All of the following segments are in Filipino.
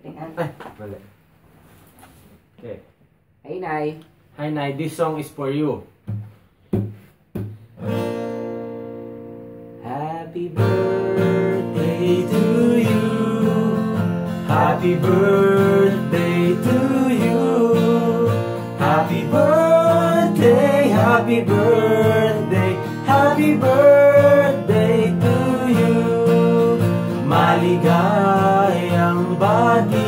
Ay, mali. Okay. Hey, Nay. Hi, Nay. This song is for you. Happy birthday to you. Happy birthday to you. Happy birthday, happy birthday, happy birthday to you. Maligayang bati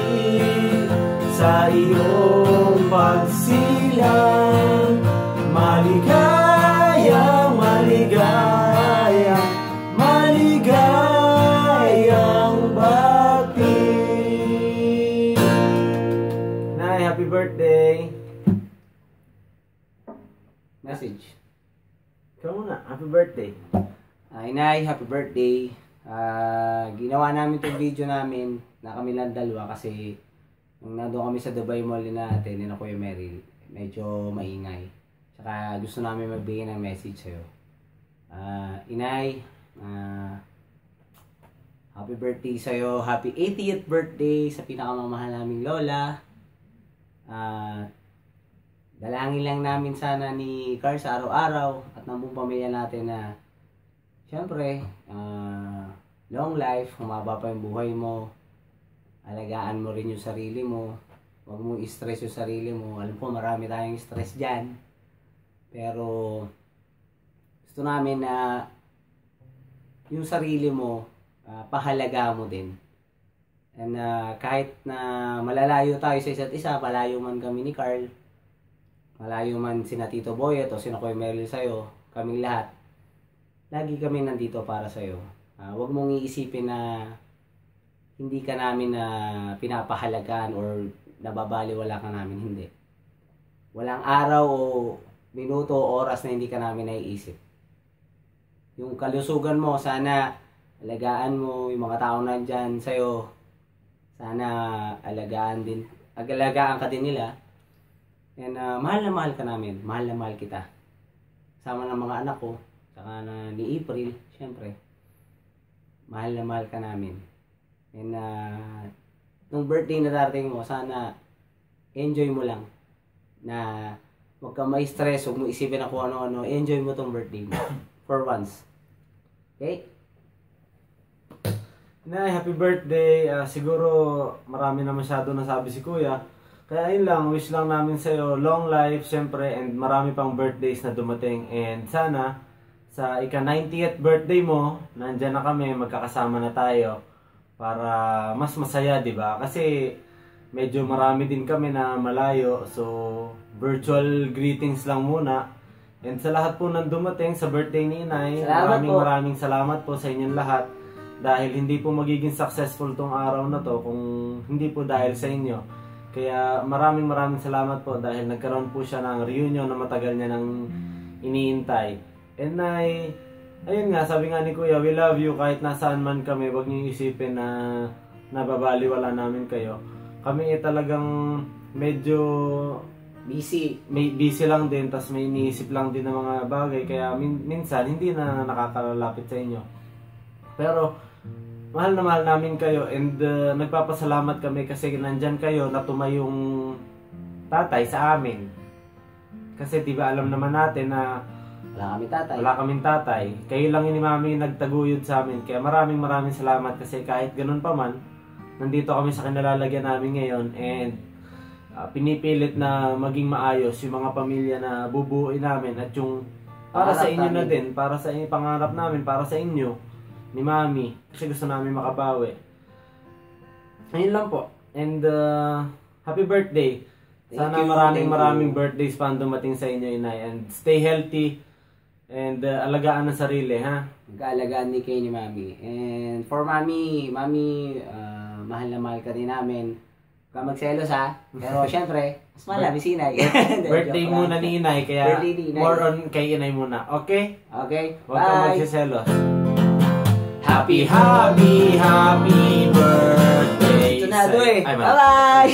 sa iyong pagsilang. Maligayang, maligayang, maligayang bati. Nay, happy birthday. Message. Ikaw muna, happy birthday. Ay, Nay, happy birthday. Ginawa namin itong video namin na kami lang dalawa kasi nung nandun kami sa Dubai Mall natin ni Kuya Meryl, medyo maingay. Tsaka gusto namin magbigay ng message sa'yo. Inay, happy birthday sa'yo. Happy 80th birthday sa pinakamamahal naming lola. Dalangin lang namin sana ni Carl sa araw-araw at ng buong pamilya natin na syempre, long life, humaba pa yung buhay mo, alagaan mo rin yung sarili mo, huwag mo i-stress yung sarili mo. Alam ko marami tayong stress dyan, pero gusto namin na yung sarili mo, pahalaga mo din. And kahit na malalayo tayo sa isa't isa, malayo man kami ni Carl, malayo man sina Tito Boyet o sina Kuya Meryl sa'yo, kaming lahat, lagi kami nandito para sa'yo. Huwag mong iisipin na hindi ka namin na pinapahalagaan or nababaliwala ka namin. Hindi. Walang araw o minuto o oras na hindi ka namin naiisip. Yung kalusugan mo, sana alagaan mo yung mga tao nandyan sa'yo. Sana alagaan ka din nila. And mahal na mahal ka namin. Mahal na mahal kita. Sama ng mga anak ko. Saka na ni April, syempre. Mahal na mahal ka namin. And nung birthday na darating mo, sana enjoy mo lang. Na huwag ka may stress, huwag mo isipin na kung ano-ano. Enjoy mo tong birthday mo. For once. Okay? Nay, happy birthday. Siguro marami na masyado nasabi si Kuya. Kaya yun lang, wish lang namin sa'yo long life, syempre, and marami pang birthdays na dumating. And sana, sa ika-90th birthday mo, nandyan na kami, magkakasama na tayo para mas masaya, di ba? Kasi medyo marami din kami na malayo, so virtual greetings lang muna. And sa lahat po nang dumating sa birthday ni Inay, maraming salamat po sa inyong lahat. Dahil hindi po magiging successful tong araw na to kung hindi po dahil sa inyo. Kaya maraming salamat po dahil nagkaroon po siya ng reunion na matagal niya nang iniintay. And ayun nga, sabi nga ni Kuya, we love you kahit nasaan man kami. Huwag niyo isipin na nababaliwala namin kayo. Kami talagang medyo busy lang din, tas may iniisip lang din ng mga bagay. Kaya minsan hindi na nakakalapit sa inyo. Pero mahal na mahal namin kayo, and nagpapasalamat kami kasi nandyan kayo na tumayong tatay sa amin. Kasi diba alam naman natin na wala kaming tatay. Kayo lang ni Mami nagtaguyod sa amin. Kaya maraming salamat kasi kahit ganun pa man, nandito kami sa kinalalagyan namin ngayon, and pinipilit na maging maayos yung mga pamilya na bubuuin namin at yung para sa inyo na din, para sa pangarap namin, para sa inyo ni Mami, kasi gusto namin makabawi. Ayun lang po. And happy birthday. Sana maraming birthdays pa dumating sa inyo, Inay, and stay healthy. And alagaan ang sarili, ha? Mag-aalagaan ni kayo ni Mami. And for Mami, mahal na mahal ka din namin. Huwag ka magselos, ha? Pero syempre, mas malami si Inay. Birthday muna ni Inay, kaya more on kay Inay muna. Okay? Okay, huwag ka magsiselos. Happy birthday! Tunado eh. Bye-bye!